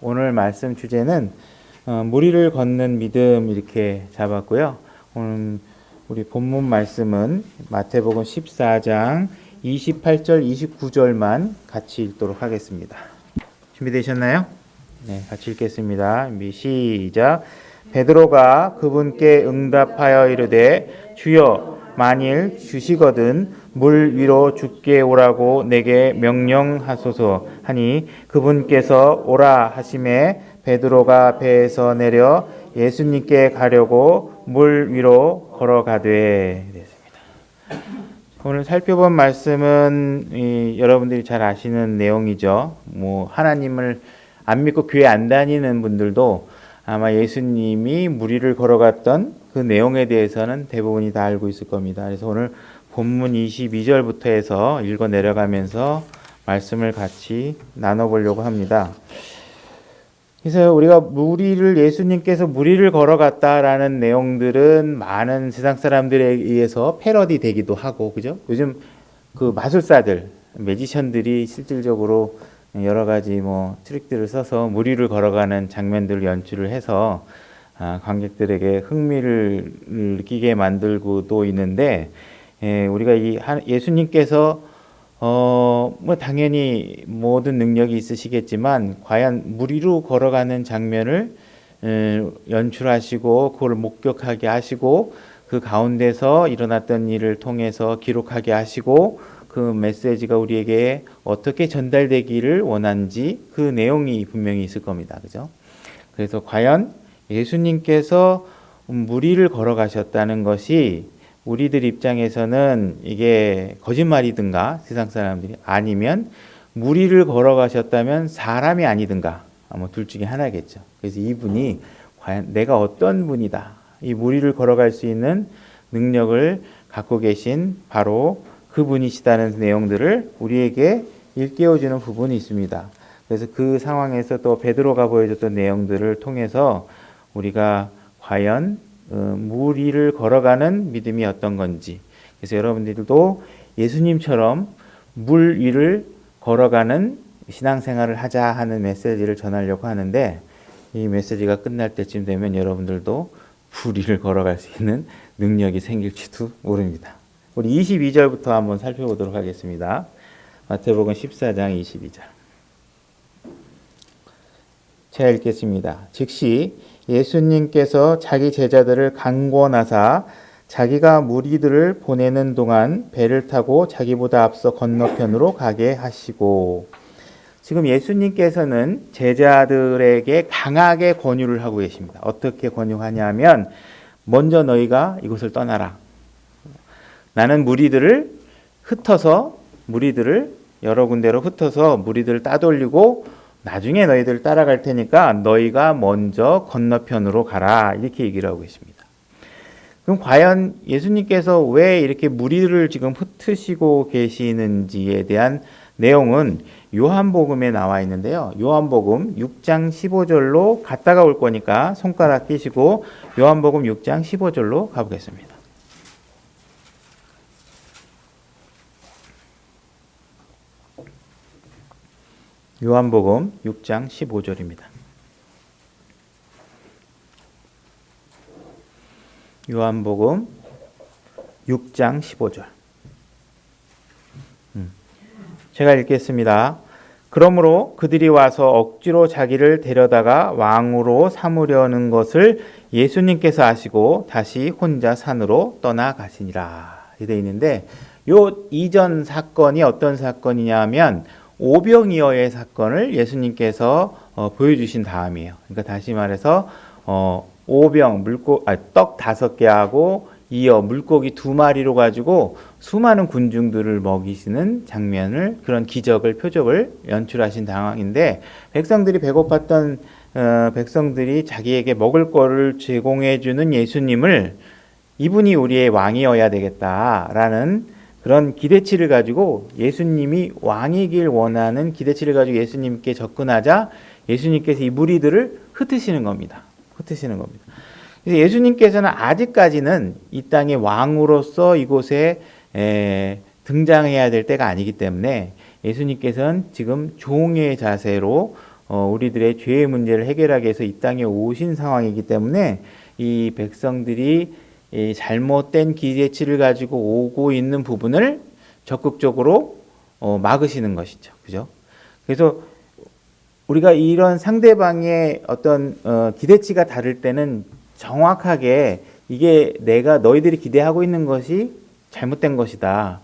오늘 말씀 주제는 무리를 걷는 믿음 이렇게 잡았고요. 오늘 우리 본문 말씀은 마태복음 14장 28절 29절만 같이 읽도록 하겠습니다. 준비되셨나요? 네, 같이 읽겠습니다. 시작. 베드로가 그분께 응답하여 이르되 주여 만일 주시거든 물 위로 죽게 오라고 내게 명령하소서 하니 그분께서 오라 하심에 베드로가 배에서 내려 예수님께 가려고 물 위로 걸어가되 됐습니다. 오늘 살펴본 말씀은 여러분들이 잘 아시는 내용이죠. 하나님을 안 믿고 교회 안 다니는 분들도 아마 예수님이 무리를 걸어갔던 그 내용에 대해서는 대부분이 다 알고 있을 겁니다. 그래서 오늘 본문 22절부터 해서 읽어 내려가면서 말씀을 같이 나눠보려고 합니다. 그래서 우리가 예수님께서 무리를 걸어갔다라는 내용들은 많은 세상 사람들에 의해서 패러디 되기도 하고, 그죠? 요즘 그 마술사들, 매지션들이 실질적으로 여러 가지 트릭들을 써서 무리를 걸어가는 장면들을 연출을 해서 관객들에게 흥미를 느끼게 만들고도 있는데, 우리가 예수님께서 당연히 모든 능력이 있으시겠지만 과연 무리로 걸어가는 장면을 연출하시고 그걸 목격하게 하시고 그 가운데서 일어났던 일을 통해서 기록하게 하시고 그 메시지가 우리에게 어떻게 전달되기를 원하는지 그 내용이 분명히 있을 겁니다. 그죠? 그래서 과연 예수님께서 무리를 걸어가셨다는 것이 우리들 입장에서는 이게 거짓말이든가 세상 사람들이 아니면 무리를 걸어가셨다면 사람이 아니든가 둘 중에 하나겠죠. 그래서 이분이 과연 내가 어떤 분이다. 이 무리를 걸어갈 수 있는 능력을 갖고 계신 바로 그분이시다는 내용들을 우리에게 일깨워주는 부분이 있습니다. 그래서 그 상황에서 또 베드로가 보여줬던 내용들을 통해서 우리가 과연 무리를 걸어가는 믿음이 어떤 건지, 그래서 여러분들도 예수님처럼 물 위를 걸어가는 신앙생활을 하자 하는 메시지를 전하려고 하는데, 이 메시지가 끝날 때쯤 되면 여러분들도 물 위를 걸어갈 수 있는 능력이 생길지도 모릅니다. 우리 22절부터 한번 살펴보도록 하겠습니다. 마태복음 14장 22절. 제가 읽겠습니다. 즉시 예수님께서 자기 제자들을 강권하사 자기가 무리들을 보내는 동안 배를 타고 자기보다 앞서 건너편으로 가게 하시고, 지금 예수님께서는 제자들에게 강하게 권유를 하고 계십니다. 어떻게 권유하냐면, 먼저 너희가 이곳을 떠나라. 나는 무리들을 여러 군데로 흩어서 무리들을 따돌리고 나중에 너희들 따라갈 테니까 너희가 먼저 건너편으로 가라. 이렇게 얘기를 하고 계십니다. 그럼 과연 예수님께서 왜 이렇게 무리들을 지금 흩으시고 계시는지에 대한 내용은 요한복음에 나와 있는데요. 요한복음 6장 15절로 갔다가 올 거니까 손가락 끼시고 요한복음 6장 15절로 가보겠습니다. 요한복음 6장 15절입니다. 요한복음 6장 15절. 제가 읽겠습니다. 그러므로 그들이 와서 억지로 자기를 데려다가 왕으로 삼으려는 것을 예수님께서 아시고 다시 혼자 산으로 떠나가시니라. 이렇게 되어 있는데, 요 이전 사건이 어떤 사건이냐면 오병이어의 사건을 예수님께서 보여주신 다음이에요. 그러니까 다시 말해서 떡 5개하고 이어 물고기 2마리로 가지고 수많은 군중들을 먹이시는 장면을, 그런 기적을, 표적을 연출하신 상황인데, 백성들이 배고팠던 백성들이 자기에게 먹을 거를 제공해 주는 예수님을, 이분이 우리의 왕이어야 되겠다라는 그런 기대치를 가지고, 예수님이 왕이길 원하는 기대치를 가지고 예수님께 접근하자 예수님께서 이 무리들을 흩으시는 겁니다. 그래서 예수님께서는 아직까지는 이 땅의 왕으로서 이곳에 등장해야 될 때가 아니기 때문에 예수님께서는 지금 종의 자세로 우리들의 죄의 문제를 해결하기 위해서 이 땅에 오신 상황이기 때문에 이 백성들이 이 잘못된 기대치를 가지고 오고 있는 부분을 적극적으로 막으시는 것이죠. 그죠? 그래서 우리가 이런 상대방의 어떤 기대치가 다를 때는 정확하게 이게 내가 너희들이 기대하고 있는 것이 잘못된 것이다.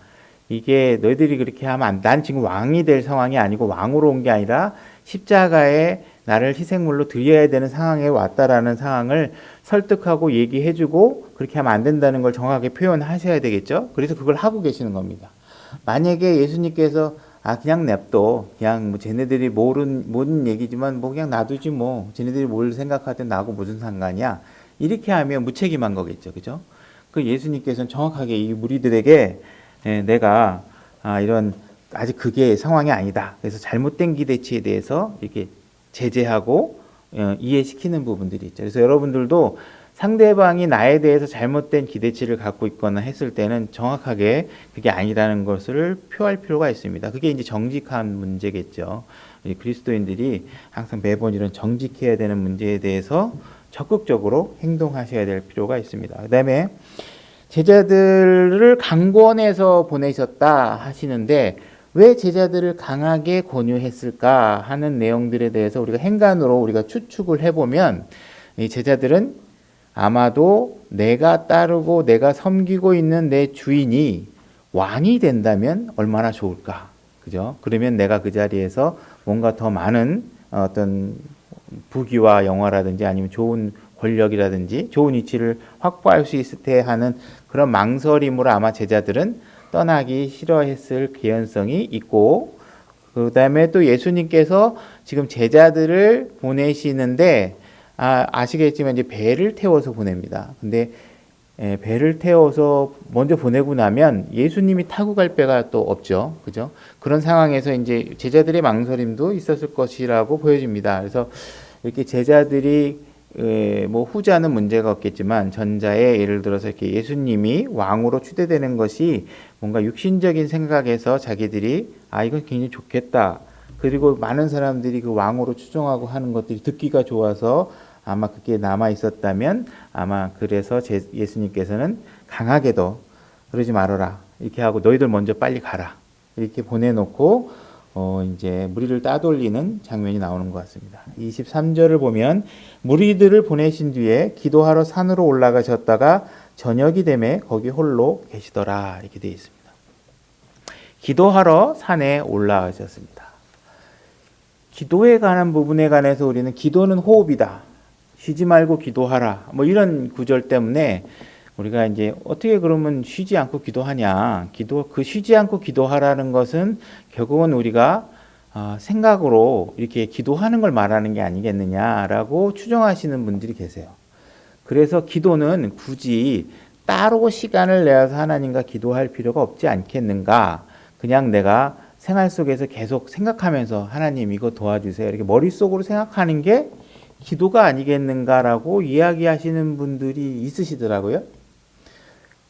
이게 너희들이 그렇게 하면 안 돼. 난 지금 왕이 될 상황이 아니고 왕으로 온 게 아니라 십자가에 나를 희생물로 드려야 되는 상황에 왔다라는 상황을 설득하고 얘기해주고 그렇게 하면 안 된다는 걸 정확하게 표현하셔야 되겠죠. 그래서 그걸 하고 계시는 겁니다. 만약에 예수님께서 그냥 냅둬. 그냥 뭐 쟤네들이 모르는 얘기지만 뭐 그냥 놔두지 뭐. 쟤네들이 뭘 생각하든 나하고 무슨 상관이야. 이렇게 하면 무책임한 거겠죠. 그죠? 그 예수님께서는 정확하게 이 무리들에게 내가 이런 아직 그게 상황이 아니다. 그래서 잘못된 기대치에 대해서 이렇게 제재하고 이해시키는 부분들이 있죠. 그래서 여러분들도 상대방이 나에 대해서 잘못된 기대치를 갖고 있거나 했을 때는 정확하게 그게 아니라는 것을 표할 필요가 있습니다. 그게 이제 정직한 문제겠죠. 그리스도인들이 항상 매번 이런 정직해야 되는 문제에 대해서 적극적으로 행동하셔야 될 필요가 있습니다. 그다음에 제자들을 강권해서 보내셨다 하시는데 왜 제자들을 강하게 권유했을까 하는 내용들에 대해서 우리가 행간으로 우리가 추측을 해보면 이 제자들은 아마도 내가 따르고 내가 섬기고 있는 내 주인이 왕이 된다면 얼마나 좋을까. 그죠? 그러면 내가 그 자리에서 뭔가 더 많은 어떤 부귀와 영화라든지 아니면 좋은 권력이라든지 좋은 위치를 확보할 수 있을 때 하는 그런 망설임으로 아마 제자들은 떠나기 싫어했을 개연성이 있고, 그 다음에 또 예수님께서 지금 제자들을 보내시는데 아시겠지만 이제 배를 태워서 보냅니다. 근데 배를 태워서 먼저 보내고 나면 예수님이 타고 갈 배가 또 없죠. 그죠? 그런 상황에서 이제 제자들의 망설임도 있었을 것이라고 보여집니다. 그래서 이렇게 제자들이 뭐 후자는 문제가 없겠지만 전자에 예를 들어서 이렇게 예수님이 왕으로 추대되는 것이 뭔가 육신적인 생각에서 자기들이 이건 굉장히 좋겠다. 그리고 많은 사람들이 그 왕으로 추종하고 하는 것들이 듣기가 좋아서 아마 그게 남아 있었다면 아마 그래서 예수님께서는 강하게도 그러지 말아라 이렇게 하고 너희들 먼저 빨리 가라 이렇게 보내놓고 이제 무리를 따돌리는 장면이 나오는 것 같습니다. 23절을 보면 무리들을 보내신 뒤에 기도하러 산으로 올라가셨다가 저녁이 되매 거기 홀로 계시더라 이렇게 되어 있습니다. 기도하러 산에 올라가셨습니다. 기도에 관한 부분에 관해서 우리는 기도는 호흡이다. 쉬지 말고 기도하라. 뭐 이런 구절 때문에 우리가 이제 어떻게 그러면 쉬지 않고 기도하냐. 그 쉬지 않고 기도하라는 것은 결국은 우리가 생각으로 이렇게 기도하는 걸 말하는 게 아니겠느냐라고 추정하시는 분들이 계세요. 그래서 기도는 굳이 따로 시간을 내어서 하나님과 기도할 필요가 없지 않겠는가. 그냥 내가 생활 속에서 계속 생각하면서 하나님 이거 도와주세요. 이렇게 머릿속으로 생각하는 게 기도가 아니겠는가라고 이야기하시는 분들이 있으시더라고요.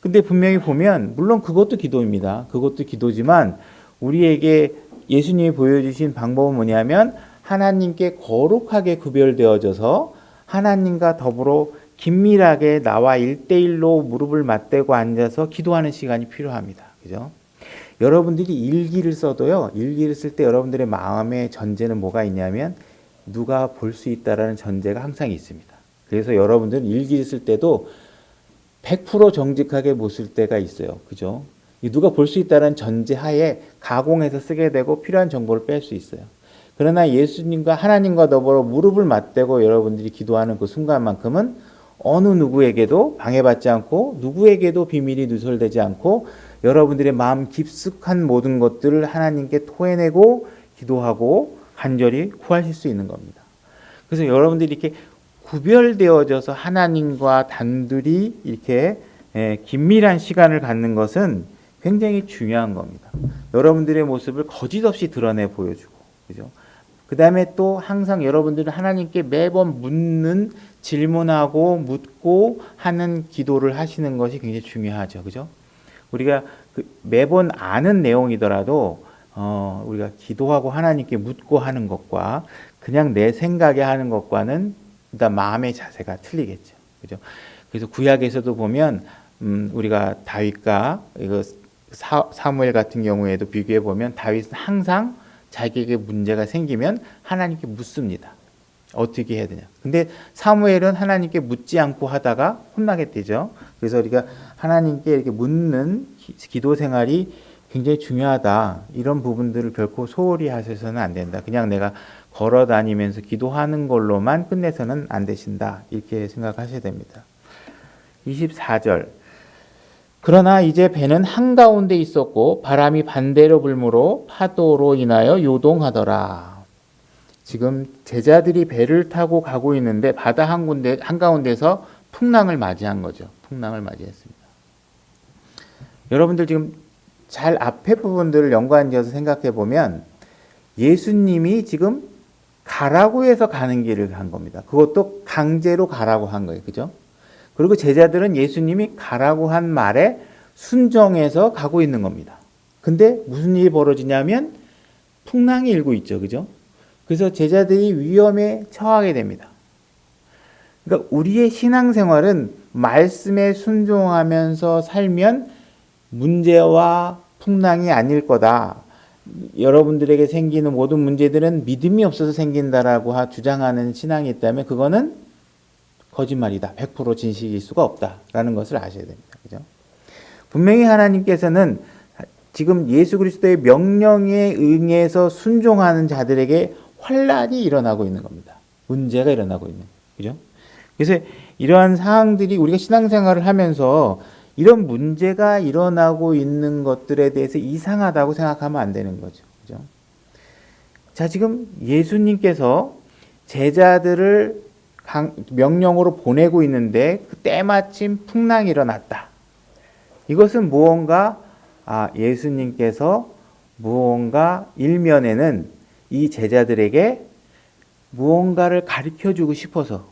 근데 분명히 보면 물론 그것도 기도입니다. 그것도 기도지만 우리에게 예수님이 보여주신 방법은 뭐냐면 하나님께 거룩하게 구별되어져서 하나님과 더불어 긴밀하게 나와 1대1로 무릎을 맞대고 앉아서 기도하는 시간이 필요합니다. 그죠? 여러분들이 일기를 써도요. 일기를 쓸 때 여러분들의 마음의 전제는 뭐가 있냐면 누가 볼 수 있다라는 전제가 항상 있습니다. 그래서 여러분들은 일기를 쓸 때도 100% 정직하게 못 쓸 때가 있어요. 그죠? 누가 볼 수 있다는 전제 하에 가공해서 쓰게 되고 필요한 정보를 뺄 수 있어요. 그러나 예수님과 하나님과 더불어 무릎을 맞대고 여러분들이 기도하는 그 순간만큼은 어느 누구에게도 방해받지 않고 누구에게도 비밀이 누설되지 않고 여러분들의 마음 깊숙한 모든 것들을 하나님께 토해내고 기도하고 간절히 구하실 수 있는 겁니다. 그래서 여러분들이 이렇게 구별되어져서 하나님과 단둘이 이렇게 긴밀한 시간을 갖는 것은 굉장히 중요한 겁니다. 여러분들의 모습을 거짓 없이 드러내 보여주고, 그죠? 그 다음에 또 항상 여러분들은 하나님께 매번 묻는, 질문하고 묻고 하는 기도를 하시는 것이 굉장히 중요하죠. 그죠? 우리가 매번 아는 내용이더라도, 우리가 기도하고 하나님께 묻고 하는 것과 그냥 내 생각에 하는 것과는 일단 마음의 자세가 틀리겠죠. 그죠? 그래서 구약에서도 보면 우리가 다윗과 이거 사무엘 같은 경우에도 비교해 보면 다윗은 항상 자기에게 문제가 생기면 하나님께 묻습니다. 어떻게 해야 되냐. 근데 사무엘은 하나님께 묻지 않고 하다가 혼나게 되죠. 그래서 우리가 하나님께 이렇게 묻는 기도 생활이 굉장히 중요하다. 이런 부분들을 결코 소홀히 하셔서는 안 된다. 그냥 내가 걸어 다니면서 기도하는 걸로만 끝내서는 안 되신다. 이렇게 생각하셔야 됩니다. 24절. 그러나 이제 배는 한가운데 있었고 바람이 반대로 불므로 파도로 인하여 요동하더라. 지금 제자들이 배를 타고 가고 있는데 바다 한가운데서 풍랑을 맞이한 거죠. 풍랑을 맞이했습니다. 여러분들 지금 잘 앞에 부분들을 연관지어서 생각해 보면 예수님이 지금 가라고 해서 가는 길을 간 겁니다. 그것도 강제로 가라고 한 거예요. 그죠? 그리고 제자들은 예수님이 가라고 한 말에 순종해서 가고 있는 겁니다. 근데 무슨 일이 벌어지냐면 풍랑이 일고 있죠. 그죠? 그래서 제자들이 위험에 처하게 됩니다. 그러니까 우리의 신앙생활은 말씀에 순종하면서 살면 문제와 풍랑이 아닐 거다. 여러분들에게 생기는 모든 문제들은 믿음이 없어서 생긴다라고 주장하는 신앙이 있다면 그거는 거짓말이다. 100% 진실일 수가 없다라는 것을 아셔야 됩니다. 그죠? 분명히 하나님께서는 지금 예수 그리스도의 명령에 응해서 순종하는 자들에게 환란이 일어나고 있는 겁니다. 문제가 일어나고 있는. 그죠? 그래서 이러한 사항들이 우리가 신앙생활을 하면서 이런 문제가 일어나고 있는 것들에 대해서 이상하다고 생각하면 안 되는 거죠. 그죠? 자, 지금 예수님께서 제자들을 명령으로 보내고 있는데 그 때마침 풍랑이 일어났다. 이것은 무언가 예수님께서 무언가 일면에는 이 제자들에게 무언가를 가르쳐주고 싶어서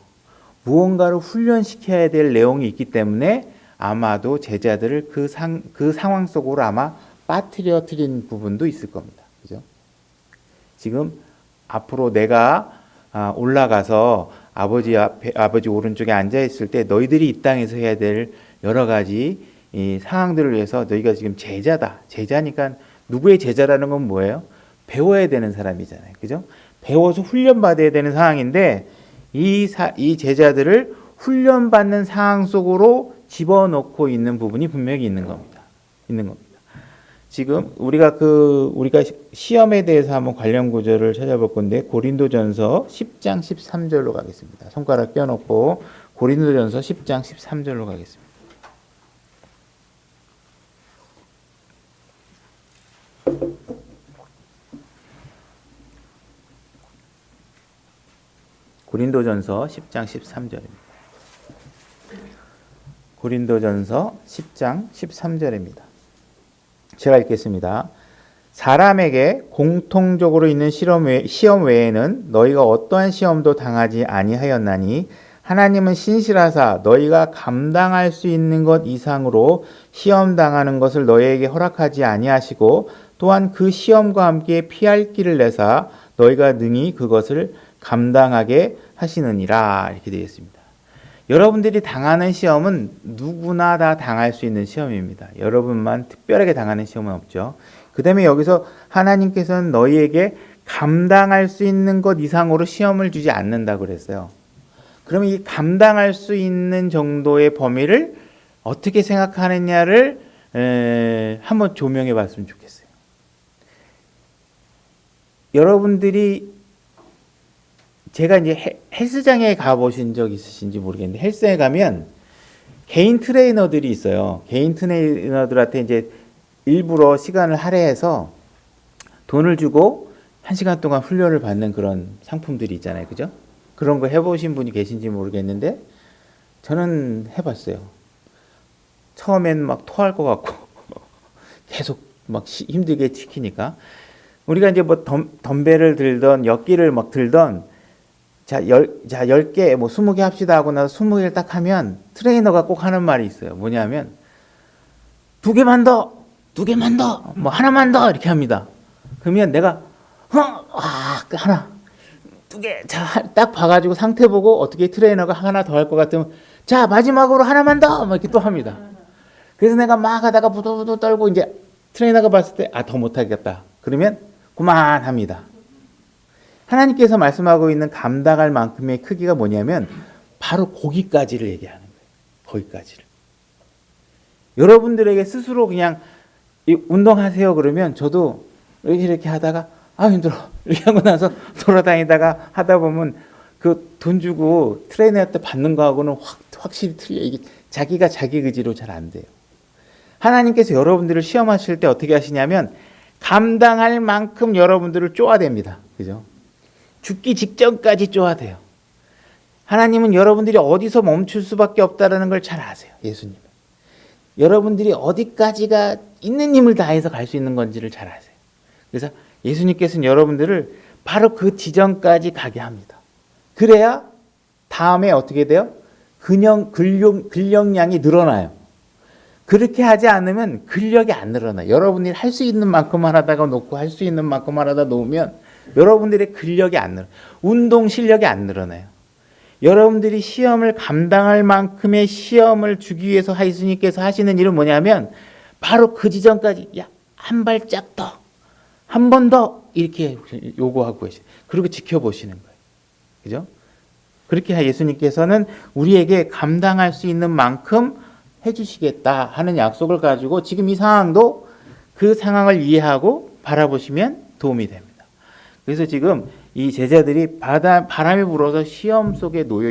무언가를 훈련시켜야 될 내용이 있기 때문에 아마도 제자들을 그 상황 속으로 아마 빠뜨려뜨린 부분도 있을 겁니다. 그죠? 지금 앞으로 내가 올라가서 아버지 오른쪽에 앉아 있을 때 너희들이 이 땅에서 해야 될 여러 가지 이 상황들을 위해서 너희가 지금 제자다. 제자니까 누구의 제자라는 건 뭐예요? 배워야 되는 사람이잖아요. 그죠? 배워서 훈련받아야 되는 상황인데 이 제자들을 훈련받는 상황 속으로 집어넣고 있는 부분이 분명히 있는 겁니다. 지금 우리가 시험에 대해서 한번 관련 구절을 찾아볼 건데 고린도전서 10장 13절로 가겠습니다. 손가락 껴놓고 고린도전서 10장 13절로 가겠습니다. 고린도전서 10장 13절입니다. 고린도전서 10장 13절입니다. 제가 읽겠습니다. 사람에게 공통적으로 있는 시험 외에는 너희가 어떠한 시험도 당하지 아니하였나니 하나님은 신실하사 너희가 감당할 수 있는 것 이상으로 시험 당하는 것을 너희에게 허락하지 아니하시고 또한 그 시험과 함께 피할 길을 내사 너희가 능히 그것을 감당하게 하시느니라. 이렇게 되어 있습니다. 여러분들이 당하는 시험은 누구나 다 당할 수 있는 시험입니다. 여러분만 특별하게 당하는 시험은 없죠. 그 다음에 여기서 하나님께서는 너희에게 감당할 수 있는 것 이상으로 시험을 주지 않는다고 그랬어요. 그러면 이 감당할 수 있는 정도의 범위를 어떻게 생각하느냐를 한번 조명해 봤으면 좋겠어요. 여러분들이 제가 이제 헬스장에 가보신 적 있으신지 모르겠는데 헬스장에 가면 개인 트레이너들이 있어요. 개인 트레이너들한테 이제 일부러 시간을 할애해서 돈을 주고 1시간 동안 훈련을 받는 그런 상품들이 있잖아요. 그죠? 그런 거 해보신 분이 계신지 모르겠는데 저는 해봤어요. 처음엔 막 토할 것 같고 계속 막 힘들게 지키니까 우리가 이제 뭐 덤벨을 들던 역기를 막 들던 자, 10개, 뭐 20개 합시다 하고 나서 20개를 딱 하면 트레이너가 꼭 하는 말이 있어요. 뭐냐면 2개만 더, 2개만 더, 하나만 더 이렇게 합니다. 그러면 내가 하나, 자, 딱 봐가지고 상태 보고 어떻게 트레이너가 하나 더 할 것 같으면 자, 마지막으로 하나만 더! 막 이렇게 또 합니다. 그래서 내가 막 하다가 부들부들 떨고 이제 트레이너가 봤을 때 더 못하겠다. 그러면 그만합니다. 하나님께서 말씀하고 있는 감당할 만큼의 크기가 뭐냐면 바로 거기까지를 얘기하는 거예요. 거기까지를. 여러분들에게 스스로 그냥 운동하세요 그러면 저도 이렇게 하다가 힘들어 이렇게 하고 나서 돌아다니다가 하다 보면 그 돈 주고 트레이너한테 받는 거하고는 확실히 틀려. 이게 자기가 자기 의지로 잘 안 돼요. 하나님께서 여러분들을 시험하실 때 어떻게 하시냐면 감당할 만큼 여러분들을 쪼아댑니다. 그죠? 죽기 직전까지 쪼아대요. 하나님은 여러분들이 어디서 멈출 수밖에 없다는 걸 잘 아세요. 예수님은. 여러분들이 어디까지가 있는 힘을 다해서 갈 수 있는 건지를 잘 아세요. 그래서 예수님께서는 여러분들을 바로 그 지점까지 가게 합니다. 그래야 다음에 어떻게 돼요? 근력량이 늘어나요. 그렇게 하지 않으면 근력이 안 늘어나요. 여러분들이 할 수 있는 만큼만 하다가 놓고 할 수 있는 만큼만 하다 놓으면 여러분들의 근력이 안 늘어나요. 운동 실력이 안 늘어나요. 여러분들이 시험을 감당할 만큼의 시험을 주기 위해서 예수님께서 하시는 일은 뭐냐면 바로 그 지점까지 한 발짝 더, 한 번 더 이렇게 요구하고 계시죠. 그리고 지켜보시는 거예요. 그죠? 그렇게 예수님께서는 우리에게 감당할 수 있는 만큼 해주시겠다 하는 약속을 가지고 지금 이 상황도 그 상황을 이해하고 바라보시면 도움이 됩니다. 그래서 지금 이 제자들이 바람이 불어서 시험 속에 놓여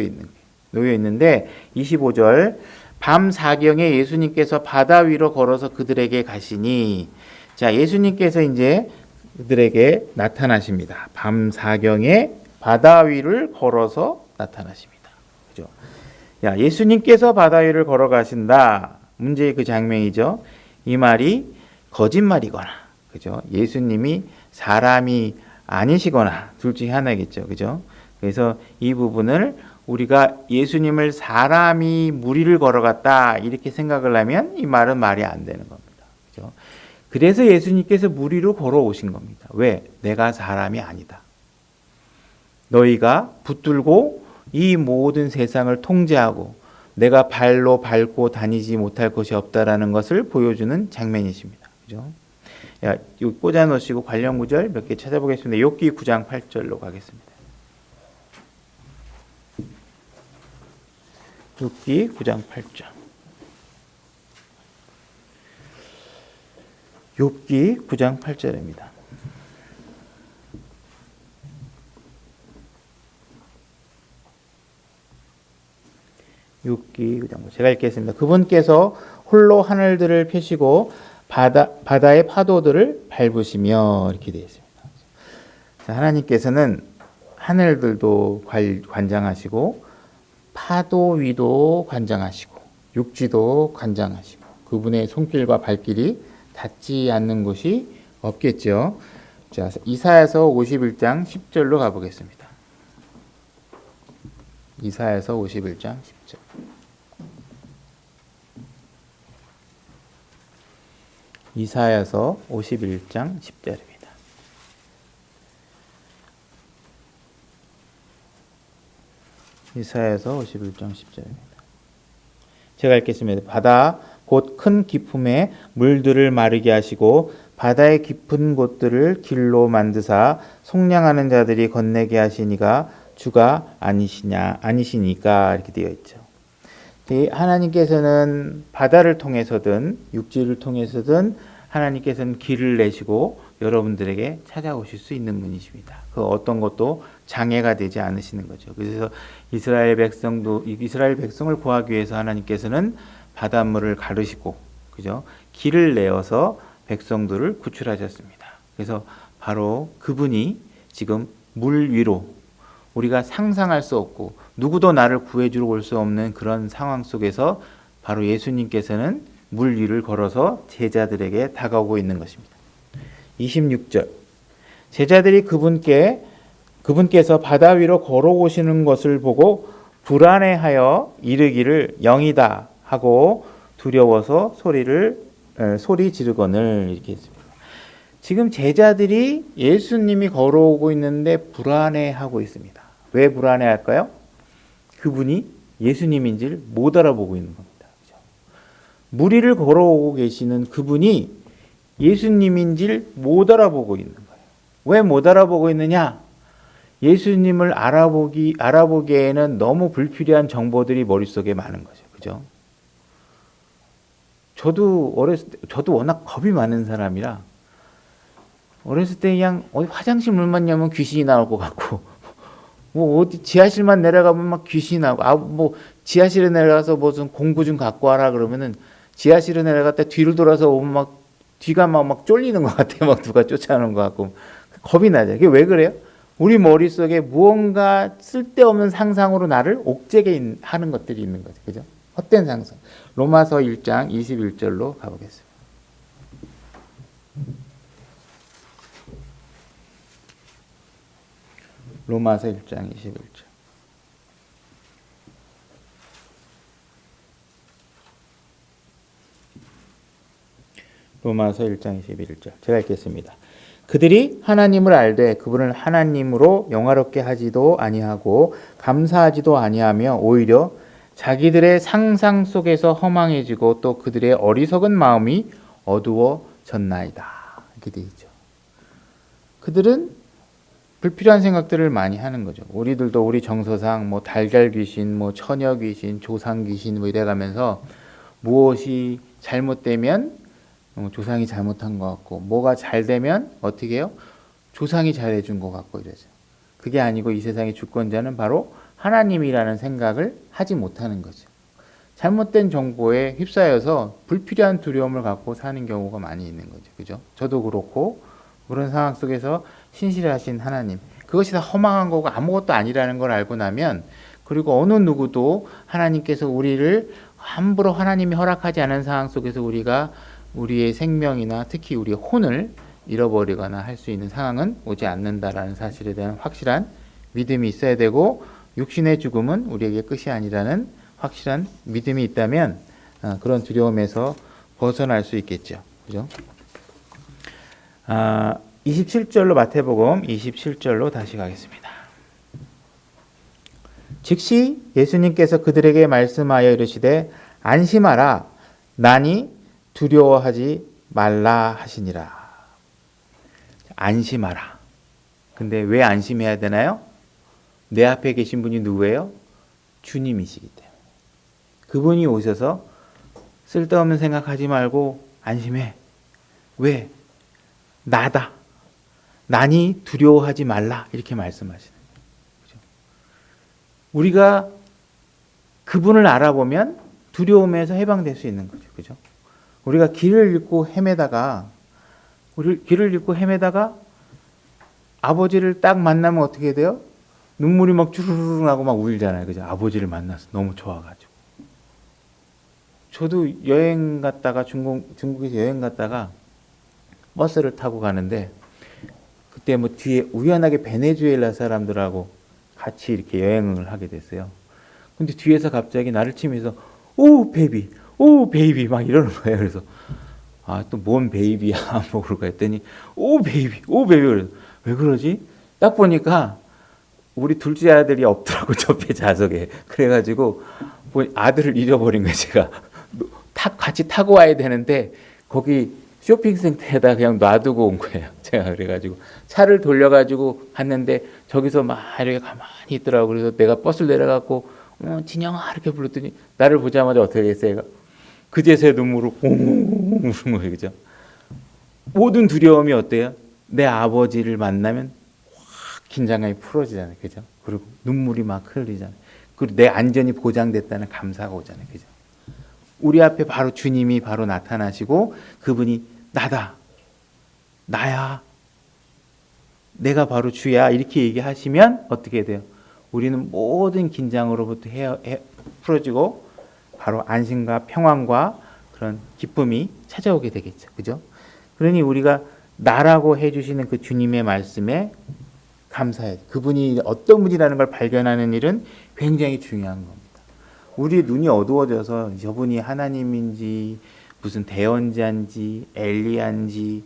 있는데 25절 밤 사경에 예수님께서 바다 위로 걸어서 그들에게 가시니 자 예수님께서 이제 그들에게 나타나십니다. 밤 사경에 바다 위를 걸어서 나타나십니다. 그죠? 예수님께서 바다 위를 걸어가신다. 문제의 그 장면이죠. 이 말이 거짓말이거나, 그죠? 예수님이 사람이 아니시거나 둘 중에 하나겠죠. 그죠? 그래서 이 부분을 우리가 예수님을 사람이 무리를 걸어갔다 이렇게 생각을 하면 이 말은 말이 안 되는 겁니다. 그죠? 그래서 예수님께서 무리로 걸어오신 겁니다. 왜? 내가 사람이 아니다. 너희가 붙들고 이 모든 세상을 통제하고 내가 발로 밟고 다니지 못할 것이 없다라는 것을 보여주는 장면이십니다. 그죠? 이거 꽂아 놓으시고 관련 구절 몇 개 찾아보겠습니다. 욥기 9장 8절로 가겠습니다. 욥기 9장 8절. 욥기 9장 8절입니다. 욥기 9장 제가 읽겠습니다. 그분께서 홀로 하늘들을 펴시고 바다의 파도들을 밟으시며 이렇게 되어 있습니다. 하나님께서는 하늘들도 관장하시고 파도 위도 관장하시고 육지도 관장하시고 그분의 손길과 발길이 닿지 않는 곳이 없겠죠. 자, 이사야서 51장 10절로 가보겠습니다. 이사야서 51장 10절. 이사야서 51장 10절입니다. 이사야서 51장 10절입니다. 제가 읽겠습니다. 바다 곧 큰 깊음에 물들을 마르게 하시고 바다의 깊은 곳들을 길로 만드사 속량하는 자들이 건네게 하시니가 주가 아니시니까 이렇게 되어 있죠. 하나님께서는 바다를 통해서든 육지를 통해서든 하나님께서는 길을 내시고 여러분들에게 찾아오실 수 있는 분이십니다. 그 어떤 것도 장애가 되지 않으시는 거죠. 그래서 이스라엘 백성을 구하기 위해서 하나님께서는 바닷물을 가르시고, 그죠? 길을 내어서 백성들을 구출하셨습니다. 그래서 바로 그분이 지금 물 위로 우리가 상상할 수 없고 누구도 나를 구해주러 올 수 없는 그런 상황 속에서 바로 예수님께서는 물 위를 걸어서 제자들에게 다가오고 있는 것입니다. 26절 제자들이 그분께서 바다 위로 걸어오시는 것을 보고 불안해하여 이르기를 영이다 하고 두려워서 소리 지르거늘 이렇게 했습니다. 지금 제자들이 예수님이 걸어오고 있는데 불안해하고 있습니다. 왜 불안해할까요? 그분이 예수님인지를 못 알아보고 있는 겁니다. 그죠? 무리를 걸어오고 계시는 그분이 예수님인지를 못 알아보고 있는 거예요. 왜 못 알아보고 있느냐? 예수님을 알아보기에는 너무 불필요한 정보들이 머릿속에 많은 거죠. 그죠? 저도 워낙 겁이 많은 사람이라 어렸을 때 그냥 어디 화장실 문만 열면 귀신이 나올 것 같고, 뭐 어디 지하실만 내려가면 막 귀신이 나오고, 뭐 지하실에 내려가서 무슨 공구 좀 갖고 와라 그러면은 지하실에 내려갔다 뒤를 돌아서 오면 막 뒤가 막 쫄리는 것 같아. 막 누가 쫓아오는 것 같고 겁이 나죠. 그게 왜 그래요? 우리 머릿속에 무언가 쓸데없는 상상으로 나를 옥죄게 하는 것들이 있는 거죠. 그죠? 헛된 상상. 로마서 1장 21절로 가보겠습니다. 로마서 1장 21절. 로마서 1장 21절. 제가 읽겠습니다. 그들이 하나님을 알되 그분을 하나님으로 영화롭게 하지도 아니하고 감사하지도 아니하며 오히려 자기들의 상상 속에서 허망해지고 또 그들의 어리석은 마음이 어두워졌나이다. 이렇게 되어 있죠. 그들은 불필요한 생각들을 많이 하는 거죠. 우리들도 우리 정서상 뭐 달걀 귀신, 뭐 처녀 귀신, 조상 귀신 뭐 이래가면서 무엇이 잘못되면 조상이 잘못한 것 같고, 뭐가 잘 되면 어떻게 해요? 조상이 잘해준 것 같고 이러죠. 그게 아니고 이 세상의 주권자는 바로 하나님이라는 생각을 하지 못하는 거죠. 잘못된 정보에 휩싸여서 불필요한 두려움을 갖고 사는 경우가 많이 있는 거죠. 그죠? 저도 그렇고, 그런 상황 속에서 신실하신 하나님, 그것이 다 허망한 거고 아무것도 아니라는 걸 알고 나면, 그리고 어느 누구도 하나님께서 우리를 함부로 하나님이 허락하지 않은 상황 속에서 우리가 우리의 생명이나 특히 우리의 혼을 잃어버리거나 할 수 있는 상황은 오지 않는다라는 사실에 대한 확실한 믿음이 있어야 되고, 육신의 죽음은 우리에게 끝이 아니라는 확실한 믿음이 있다면 그런 두려움에서 벗어날 수 있겠죠. 그죠? 27절로 마태복음 27절로 다시 가겠습니다. 즉시 예수님께서 그들에게 말씀하여 이르시되 안심하라 나니 두려워하지 말라 하시니라. 안심하라. 근데 왜 안심해야 되나요? 내 앞에 계신 분이 누구예요? 주님이시기 때문에. 그분이 오셔서 쓸데없는 생각하지 말고 안심해. 왜? 나다. 나니 두려워하지 말라. 이렇게 말씀하시는 거예요. 그죠? 우리가 그분을 알아보면 두려움에서 해방될 수 있는 거죠. 그죠? 우리가 길을 잃고 헤매다가 아버지를 딱 만나면 어떻게 돼요? 눈물이 막 주르르 나고 막 울잖아요. 그죠? 아버지를 만나서 너무 좋아가지고. 저도 여행 갔다가 중국에서 여행 갔다가 버스를 타고 가는데 그때 뭐 뒤에 우연하게 베네수엘라 사람들하고 같이 이렇게 여행을 하게 됐어요. 근데 뒤에서 갑자기 나를 치면서 오 베이비 막 이러는 거예요. 그래서 또 뭔 베이비야 뭐 그럴까 했더니 오 베이비 그래서 왜 그러지? 딱 보니까 우리 둘째 아들이 없더라고 옆에 좌석에. 그래가지고 아들을 잃어버린 거예요. 제가 같이 타고 와야 되는데 거기 쇼핑센터에다 그냥 놔두고 온 거예요. 제가 그래가지고 차를 돌려가지고 갔는데 저기서 막 이렇게 가만히 있더라고. 그래서 내가 버스를 내려갖고 진영아 이렇게 불렀더니 나를 보자마자 어떻게 했어요? 그제서야 눈물을 옹 우는 거예요. 그죠? 모든 두려움이 어때요? 내 아버지를 만나면 확 긴장감이 풀어지잖아요. 그죠? 그리고 눈물이 막 흘리잖아요. 그리고 내 안전이 보장됐다는 감사가 오잖아요. 그죠? 우리 앞에 바로 주님이 바로 나타나시고 그분이 나다. 나야. 내가 바로 주야. 이렇게 얘기하시면 어떻게 돼요? 우리는 모든 긴장으로부터 풀어지고 바로 안심과 평안과 그런 기쁨이 찾아오게 되겠죠. 그죠? 그러니 우리가 나라고 해주시는 그 주님의 말씀에 감사해요. 그분이 어떤 분이라는 걸 발견하는 일은 굉장히 중요한 겁니다. 우리 눈이 어두워져서 저분이 하나님인지 무슨 대언자인지 엘리야인지